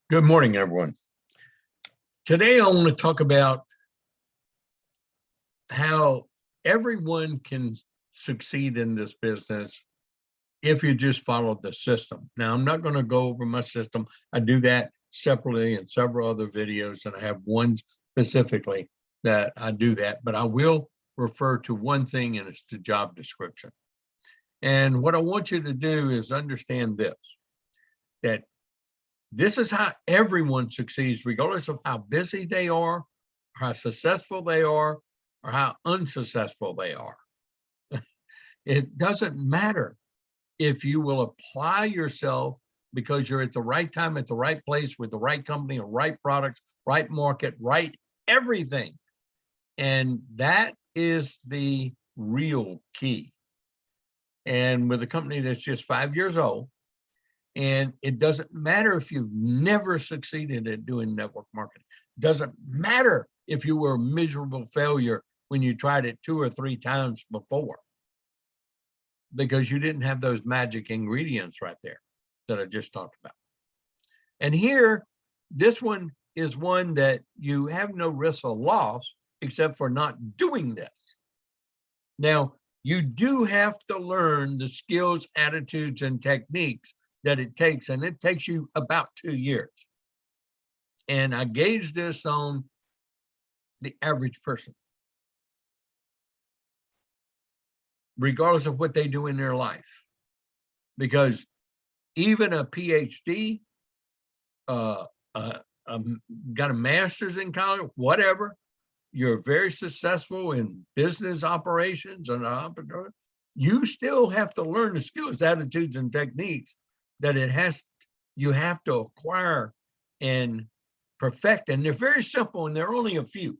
Good morning, everyone. Today, I want to talk about how everyone can succeed in this business if you just follow the system. Now, I'm not going to go over my system. I do that separately in several other videos, and I have one specifically that I do that, but I will refer to one thing, and it's the job description. And what I want you to do is understand this, that this is how everyone succeeds, regardless of how busy they are, how successful they are, or how unsuccessful they are. It doesn't matter if you will apply yourself because you're at the right time, at the right place, with the right company, or right products, right market, right everything. And that is the real key. And with a company that's just 5 years old, and it doesn't matter if you've never succeeded at doing network marketing. It doesn't matter if you were a miserable failure when you tried it 2 or 3 times before, because you didn't have those magic ingredients right there that I just talked about. And here, this one is one that you have no risk of loss except for not doing this. Now, you do have to learn the skills, attitudes, and techniques that it takes, and it takes you about 2 years. And I gauge this on the average person, regardless of what they do in their life, because even a PhD, got a master's in college, whatever, you're very successful in business operations and entrepreneur, you still have to learn the skills, attitudes, and techniques that you have to acquire and perfect. And they're very simple, and they're only a few.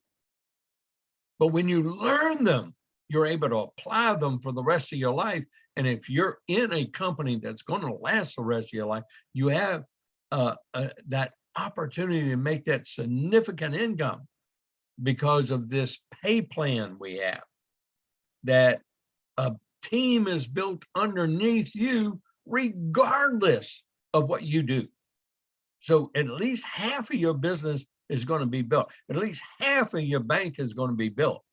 But when you learn them, you're able to apply them for the rest of your life. And if you're in a company that's going to last the rest of your life, you have that opportunity to make that significant income because of this pay plan we have, that a team is built underneath you regardless of what you do. So at least half of your business is going to be built. At least half of your bank is going to be built.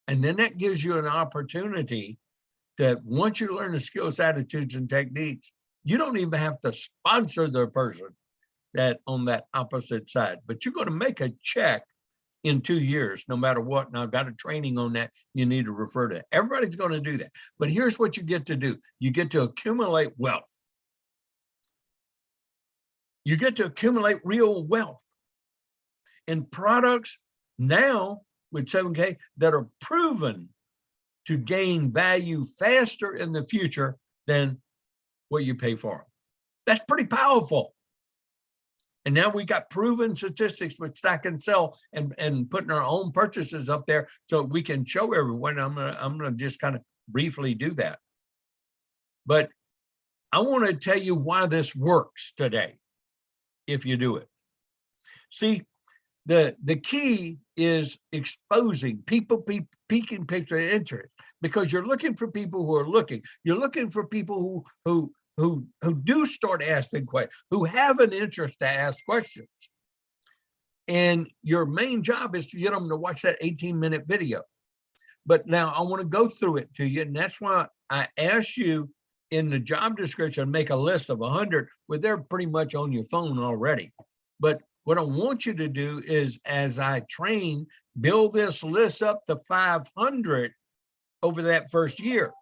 And then that gives you an opportunity that once you learn the skills, attitudes, and techniques, you don't even have to sponsor the person that on that opposite side, but you're going to make a check in 2 years, no matter what. And I've got a training on that you need to refer to. Everybody's going to do that. But here's what you get to do. You get to accumulate wealth. You get to accumulate real wealth in products now with 7K that are proven to gain value faster in the future than what you pay for them. That's pretty powerful. And now we got proven statistics with Stack and Sell and putting our own purchases up there so we can show everyone. I'm gonna just kind of briefly do that. But I want to tell you why this works today if you do it. See, the key is exposing people, peaking picture interest, because you're looking for people who are looking. You're looking for people who do start asking questions, who have an interest to ask questions. And your main job is to get them to watch that 18-minute video. But now I want to go through it to you. And that's why I asked you in the job description, make a list of 100, where they're pretty much on your phone already. But what I want you to do is, as I train, build this list up to 500 over that first year.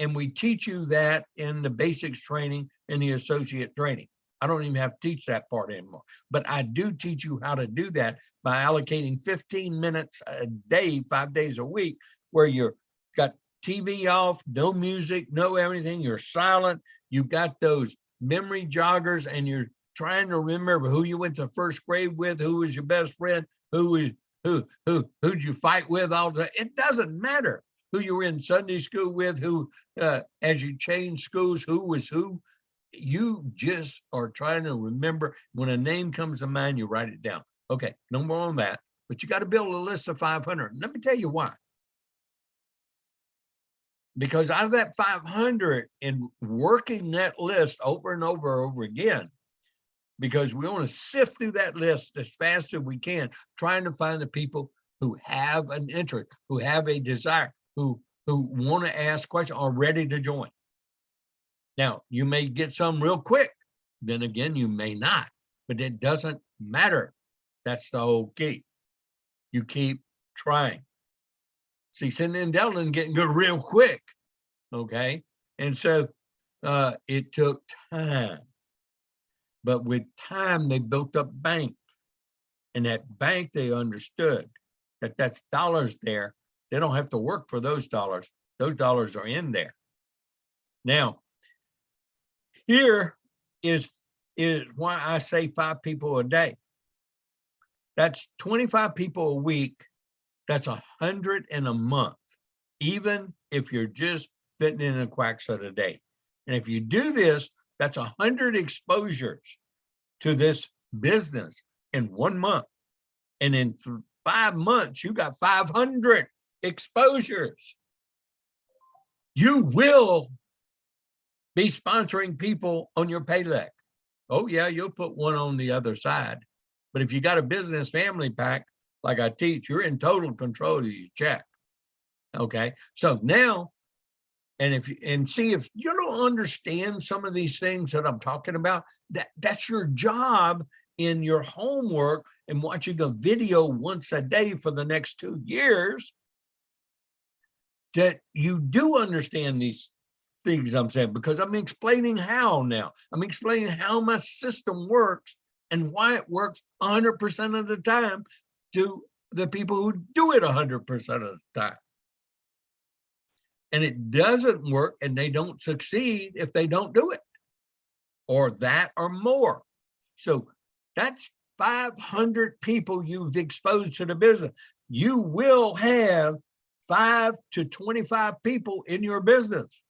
And we teach you that in the basics training and the associate training. I don't even have to teach that part anymore, but I do teach you how to do that by allocating 15 minutes a day, 5 days a week, where you're got TV off, no music, no everything. You're silent. You've got those memory joggers, and you're trying to remember who you went to first grade with, who was your best friend, who'd you fight with all the time. It doesn't matter who you were in Sunday school with, who, as you change schools, who was who. You just are trying to remember. When a name comes to mind, you write it down. Okay, no more on that, but you got to build a list of 500. Let me tell you why. Because out of that 500, and working that list over and over again, because we want to sift through that list as fast as we can, trying to find the people who have an interest, who have a desire, who want to ask questions, are ready to join. Now, you may get some real quick. Then again, you may not, but it doesn't matter. That's the whole key. You keep trying. See, Cindy and Delton getting good real quick, okay? And so it took time. But with time, they built up bank. And that bank, they understood that that's dollars there. They don't have to work for those dollars. Those dollars are in there. Now, here is why I say 5 people a day. That's 25 people a week. That's 100 in a month, even if you're just fitting in a quack set a day. And if you do this, that's 100 exposures to this business in 1 month. And in 5 months, you got 500 exposures. You will be sponsoring people on your pay leg. Oh yeah, you'll put one on the other side. But if you got a business family pack, like I teach, you're in total control of your check. Okay, so now, and see if you don't understand some of these things that I'm talking about, that's your job in your homework and watching a video once a day for the next 2 years, that you do understand these things I'm saying, because I'm explaining how now. I'm explaining how my system works and why it works 100% of the time to the people who do it 100% of the time. And it doesn't work and they don't succeed if they don't do it, or that or more. So that's 500 people you've exposed to the business. You will have 5 to 25 people in your business.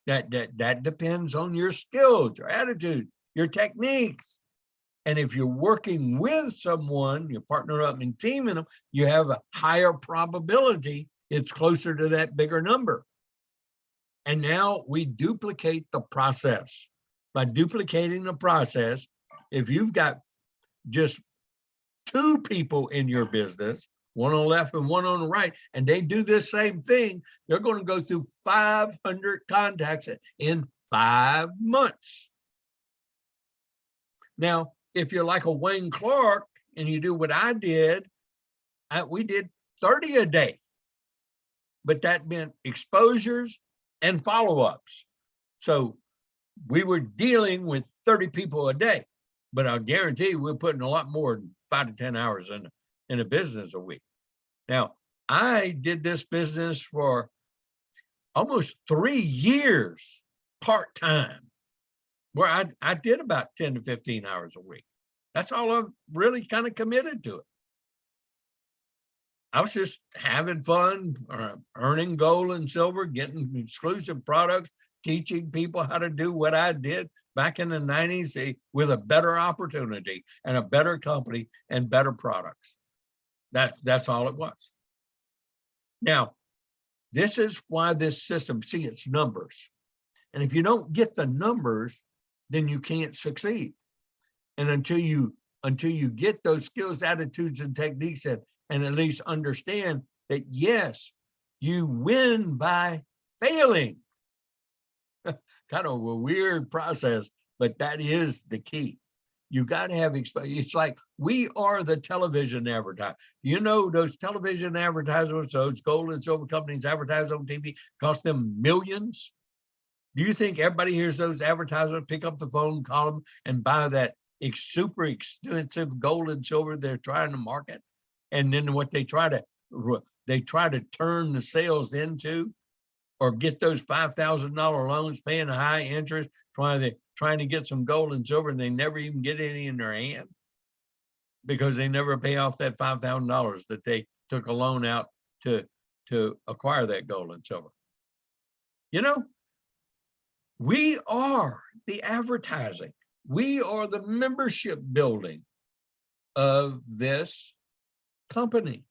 That depends on your skills, your attitude, your techniques. And if you're working with someone, you partner up and teaming them, you have a higher probability it's closer to that bigger number. And now we duplicate the process. By duplicating the process, if you've got just 2 people in your business, one on the left and one on the right, and they do this same thing, they're going to go through 500 contacts in 5 months. Now, if you're like a Wayne Clark and you do what I did, we did 30 a day, but that meant exposures and follow-ups. So we were dealing with 30 people a day, but I guarantee we're putting a lot more than 5 to 10 hours in a business a week. Now, I did this business for almost 3 years part-time, where I did about 10 to 15 hours a week. That's all I'm really kind of committed to it. I was just having fun, earning gold and silver, getting exclusive products, teaching people how to do what I did back in the 90s with a better opportunity and a better company and better products. That's all it was. Now, this is why this system, see, it's numbers. And if you don't get the numbers, then you can't succeed. And until you get those skills, attitudes, and techniques and at least understand that, yes, you win by failing. Kind of a weird process, but that is the key. You got to have exposure. It's like we are the television advertiser. You know, those television advertisements, those gold and silver companies advertise on TV, cost them millions. Do you think everybody hears those advertisements, pick up the phone, call them, and buy that super expensive gold and silver they're trying to market? And then what they try to turn the sales into, or get those $5,000 loans, paying a high interest, trying to get some gold and silver, and they never even get any in their hand because they never pay off that $5,000 that they took a loan out to acquire that gold and silver. You know, we are the advertising. We are the membership building of this company.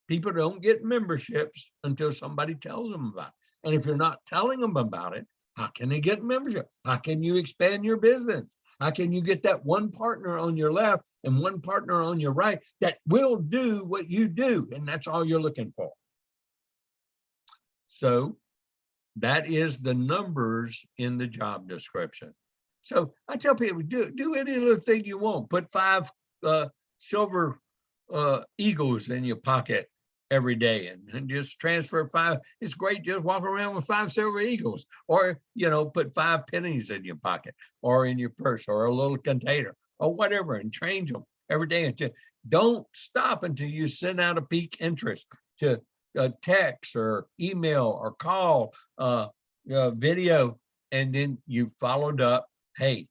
People don't get memberships until somebody tells them about it. And if you're not telling them about it, how can they get membership? How can you expand your business? How can you get that one partner on your left and one partner on your right that will do what you do? And that's all you're looking for. So that is the numbers in the job description. So I tell people, do any little thing you want. Put 5 silver eagles in your pocket every day and just transfer 5. It's great. Just walk around with 5 silver eagles, or, put 5 pennies in your pocket or in your purse or a little container or whatever, and change them every day. And don't stop until you send out a peak interest to text or email or call, video, and then you followed up. Hey,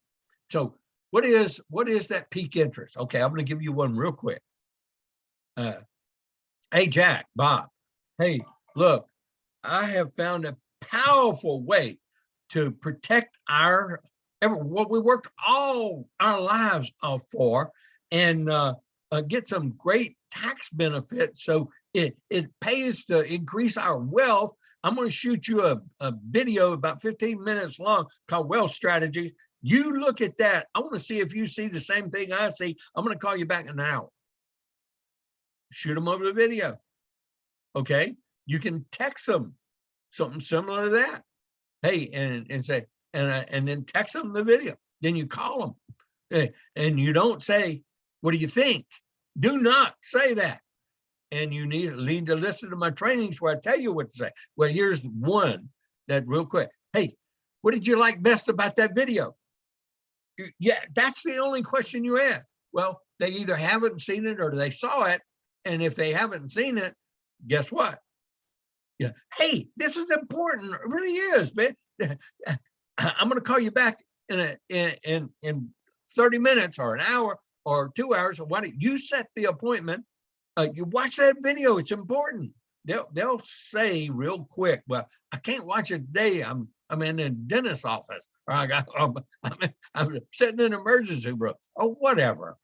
so what is that peak interest? Okay, I'm going to give you one real quick. Hey, Jack, Bob, hey, look, I have found a powerful way to protect what we worked all our lives for, and get some great tax benefits. So it pays to increase our wealth. I'm going to shoot you a video about 15 minutes long called Wealth Strategies. You look at that. I want to see if you see the same thing I see. I'm going to call you back in an hour. Shoot them over the video. Okay. You can text them something similar to that. Hey, and say, and then text them the video. Then you call them, and you don't say, what do you think? Do not say that. And you need to listen to my trainings where I tell you what to say. Well, here's one that real quick. Hey, what did you like best about that video? Yeah, that's the only question you ask. Well, they either haven't seen it or they saw it. And if they haven't seen it, guess what? Yeah. Hey, this is important. It really is, man. I'm going to call you back in 30 minutes or an hour or 2 hours. Or why don't you set the appointment? You watch that video. It's important. They'll say real quick, well, I can't watch it today. I'm in a dentist's office, or I'm sitting in an emergency room, or whatever,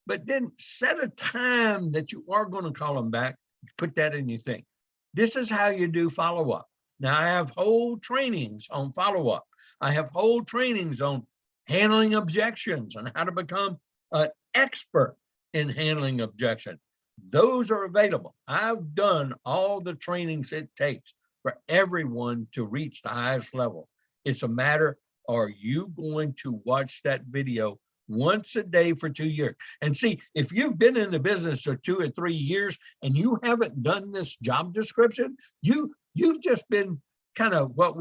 But then set a time that you are going to call them back. Put that in your thing. This is how you do follow-up. Now, I have whole trainings on follow-up. I have whole trainings on handling objections and how to become an expert in handling objection. Those are available. I've done all the trainings it takes for everyone to reach the highest level. It's a matter, are you going to watch that video once a day for 2 years? And see, if you've been in the business for 2 or 3 years and you haven't done this job description, you've just been kind of what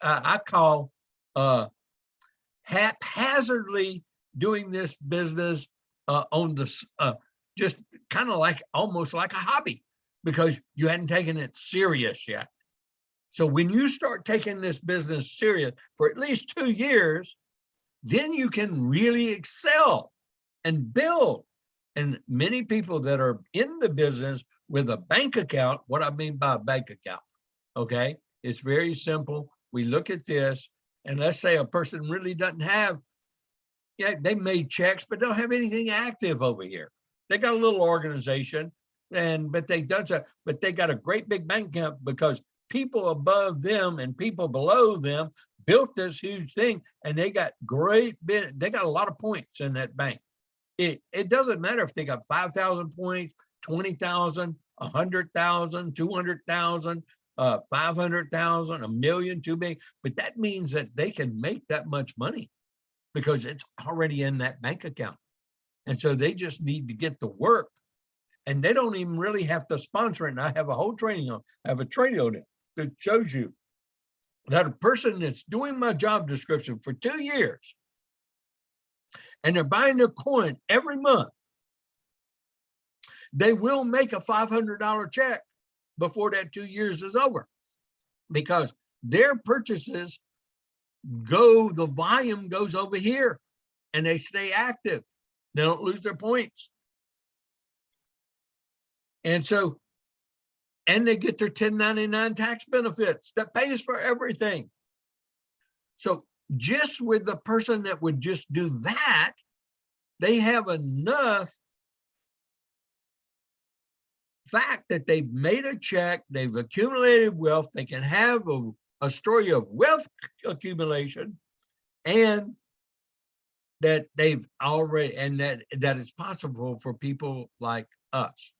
I call haphazardly doing this business on this, just kind of like almost like a hobby, because you hadn't taken it serious yet. So when you start taking this business serious for at least 2 years, then you can really excel and build. And many people that are in the business with a bank account, what I mean by a bank account, okay, it's very simple. We look at this, and let's say a person really doesn't have, they made checks, but don't have anything active over here. They got a little organization, but they got a great big bank account because people above them and people below them built this huge thing, and they got they got a lot of points in that bank. It doesn't matter if they got 5,000 points, 20,000, 100,000, 200,000, 500,000, $1 million, $2 million, but that means that they can make that much money because it's already in that bank account. And so they just need to get to work, and they don't even really have to sponsor it. And I have a whole training on it that shows you that a person that's doing my job description for 2 years and they're buying their coin every month, they will make a $500 check before that 2 years is over, because their purchases the volume goes over here and they stay active. They don't lose their points. And so, and they get their 1099 tax benefits that pays for everything. So just with the person that would just do that, they have enough fact that they've made a check, they've accumulated wealth, they can have a story of wealth accumulation, and that they've already, and that it's possible for people like us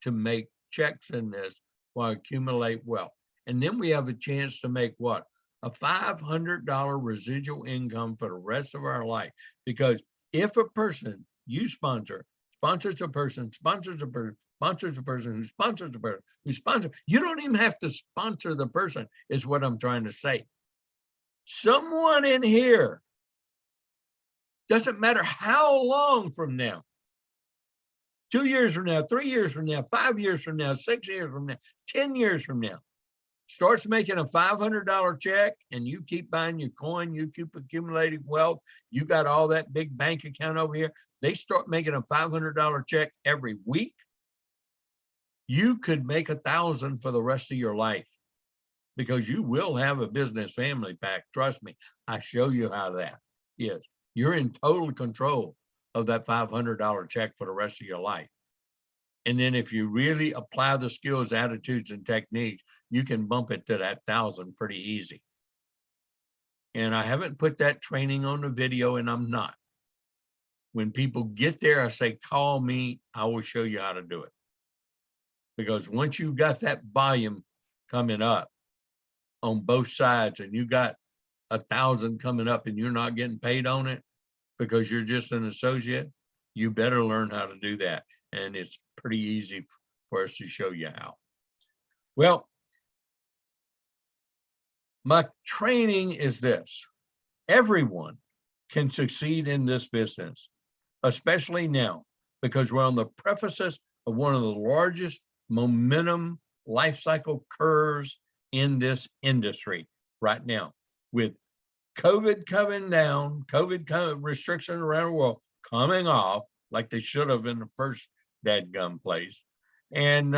to make checks in this while accumulate wealth. And then we have a chance to make what? A $500 residual income for the rest of our life. Because if a person you sponsors a person, sponsors a person, sponsors a person who sponsors a person who sponsors, you don't even have to sponsor the person, is what I'm trying to say. Someone in here, doesn't matter how long from now, 2 years from now, 3 years from now, 5 years from now, 6 years from now, 10 years from now, starts making a $500 check, and you keep buying your coin, you keep accumulating wealth, you got all that big bank account over here, they start making a $500 check every week, you could make 1,000 for the rest of your life, because you will have a business family pack. Trust me, I show you how that is. You're in total control of that $500 check for the rest of your life. And then if you really apply the skills, attitudes, and techniques, you can bump it to that 1,000 pretty easy. And I haven't put that training on the video, and I'm not. When people get there, I say, call me, I will show you how to do it. Because once you've got that volume coming up on both sides, and you got 1,000 coming up and you're not getting paid on it because you're just an associate, you better learn how to do that. And it's pretty easy for us to show you how. Well, my training is this: everyone can succeed in this business, especially now, because we're on the precipice of one of the largest momentum life cycle curves in this industry right now, with COVID coming down, COVID restrictions around the world coming off like they should have in the first dadgum place, and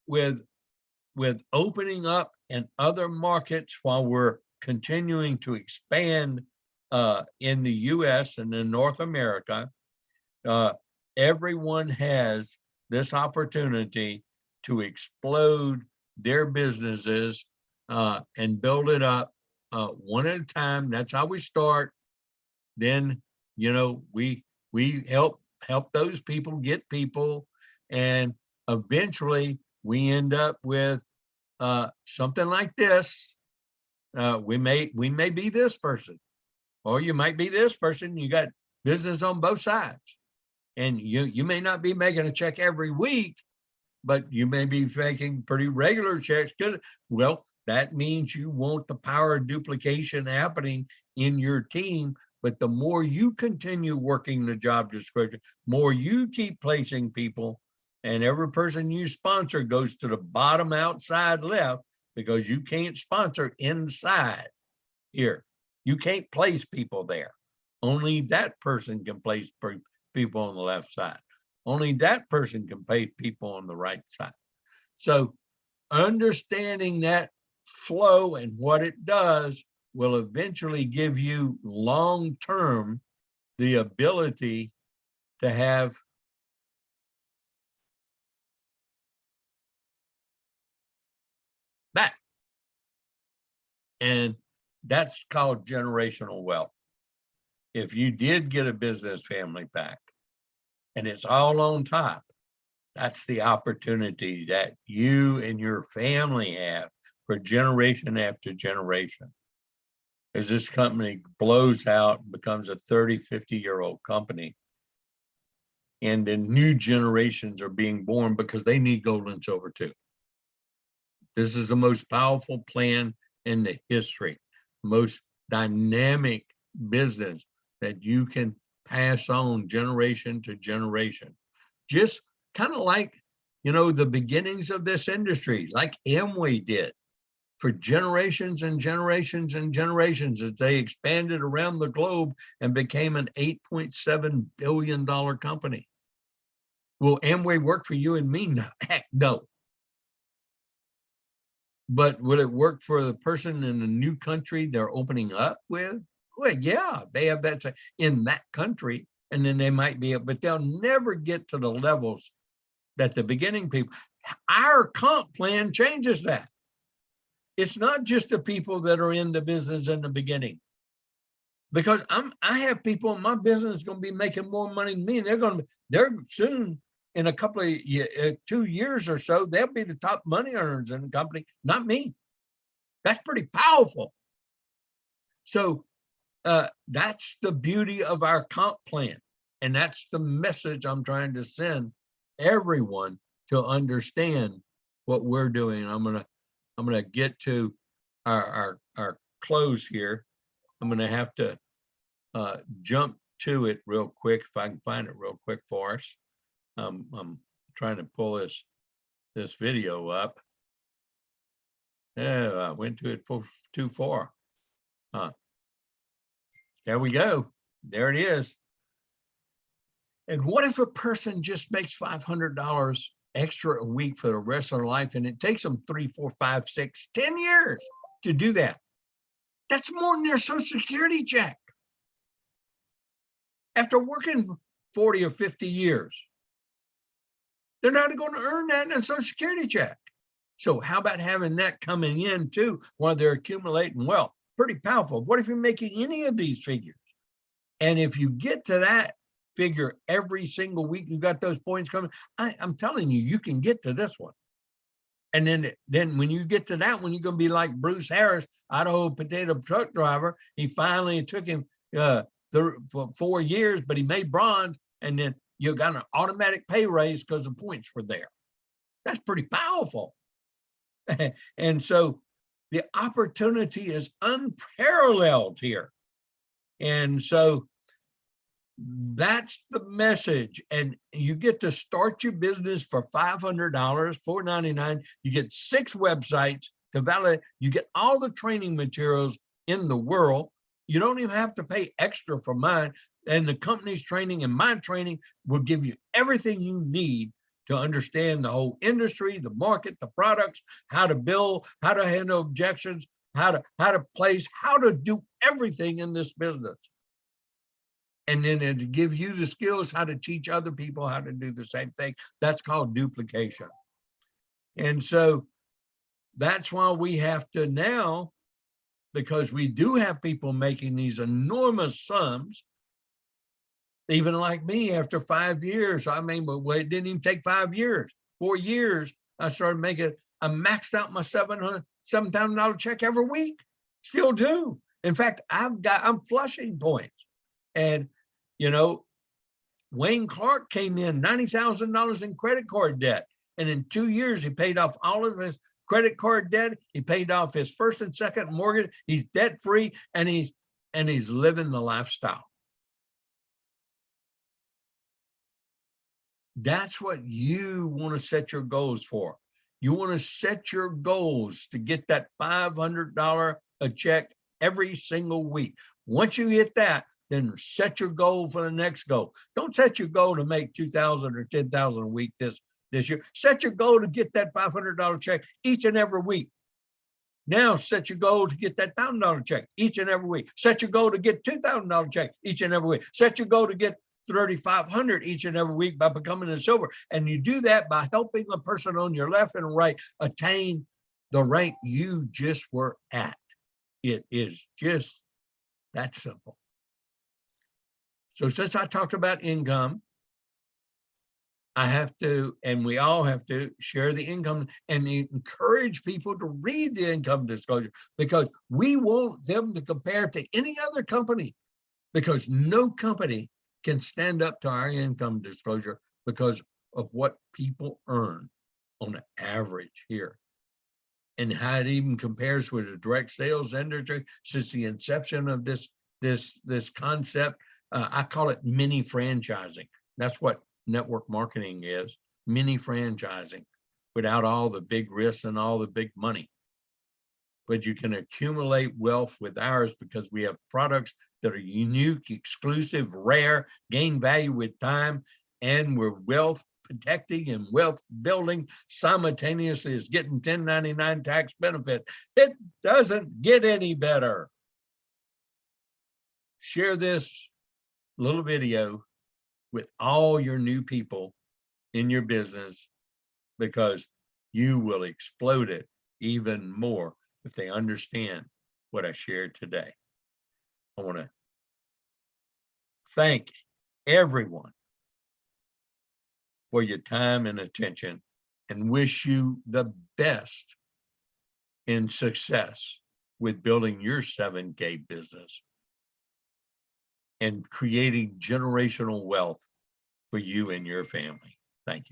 with opening up in other markets while we're continuing to expand in the U.S. and in North America, everyone has this opportunity to explode their businesses and build it up one at a time. That's how we start. Then, you know, we help those people get people, and eventually we end up with something like this. We may be this person, or you might be this person. You got business on both sides, and you may not be making a check every week, but you may be making pretty regular checks, because, well, that means you want the power of duplication happening in your team. But the more you continue working the job description, more you keep placing people, and every person you sponsor goes to the bottom outside left, because you can't sponsor inside here. You can't place people there. Only that person can place people on the left side. Only that person can place people on the right side. So understanding that flow and what it does will eventually give you long-term the ability to have that. And that's called generational wealth. If you did get a business family pack and it's all on top, that's the opportunity that you and your family have for generation after generation. As this company blows out and becomes a 30, 50-year-old company, and then new generations are being born because they need gold and silver too. This is the most powerful plan in the history, most dynamic business that you can pass on generation to generation. Just kind of like, you know, the beginnings of this industry, like Amway did for generations and generations and generations, as they expanded around the globe and became an $8.7 billion company. Will Amway work for you and me? No, heck no. But would it work for the person in a new country they're opening up with? Well, yeah, they have that in that country, and then they might be, but they'll never get to the levels that the beginning people. Our comp plan changes that. It's not just the people that are in the business in the beginning. because I have people in my business going to be making more money than me, and they're soon, in a couple of 2 years or so, they'll be the top money earners in the company, not me. That's pretty powerful. So that's the beauty of our comp plan. And that's the message I'm trying to send everyone to understand what we're doing. I'm gonna get to our close here. I'm gonna have to jump to it real quick if I can find it real quick for us. I'm trying to pull this video up. Yeah, I went to it too far. There we go. There it is. And what if a person just makes $500 extra a week for the rest of their life, and it takes them 3, 4, 5, 6, 10 years to do that? That's more than their Social Security check. After working 40 or 50 years, they're not going to earn that in a Social Security check. So how about having that coming in too while they're accumulating wealth? Pretty powerful. What if you're making any of these figures? And if you get to that figure every single week, you got those points coming, I'm telling you, you can get to this one. And then when you get to that one, you're going to be like Bruce Harris, Idaho potato truck driver. He finally took him for 4 years, but he made bronze, and then you got an automatic pay raise because the points were there. That's pretty powerful. And so the opportunity is unparalleled here. And so that's the message. And you get to start your business for $500, $4.99. You get 6 websites to validate. You get all the training materials in the world. You don't even have to pay extra for mine. And the company's training and my training will give you everything you need to understand the whole industry, the market, the products, how to build, how to handle objections, how to place, how to do everything in this business. And then to give you the skills how to teach other people how to do the same thing. That's called duplication. And so that's why we have to now, because we do have people making these enormous sums, even like me after 5 years. I mean, well, it didn't even take 5 years. 4 years, I started making, I maxed out my $7,000 check every week. Still do. In fact, I'm flushing points. And, you know, Wayne Clark came in $90,000 in credit card debt. And in 2 years, he paid off all of his credit card debt. He paid off his first and second mortgage. He's debt free, and he's living the lifestyle. That's what you want to set your goals for. You want to set your goals to get that $500 a check every single week. Once you hit that, then set your goal for the next goal. Don't set your goal to make $2,000 or $10,000 a week this year. Set your goal to get that $500 check each and every week. Now set your goal to get that $1,000 check each and every week. Set your goal to get $2,000 check each and every week. Set your goal to get $3,500 each and every week by becoming a silver. And you do that by helping the person on your left and right attain the rank you just were at. It is just that simple. So since I talked about income, I have to, and we all have to, share the income and encourage people to read the income disclosure, because we want them to compare to any other company, because no company can stand up to our income disclosure because of what people earn on an average here, and how it even compares with the direct sales industry since the inception of this concept. I call it mini franchising. That's what network marketing is, mini franchising, without all the big risks and all the big money. But you can accumulate wealth with ours because we have products that are unique, exclusive, rare, gain value with time, and we're wealth protecting and wealth building simultaneously as getting 1099 tax benefit. It doesn't get any better. Share this little video with all your new people in your business, because you will explode it even more if they understand what I shared today. I want to thank everyone for your time and attention and wish you the best in success with building your 7K business and creating generational wealth for you and your family. Thank you.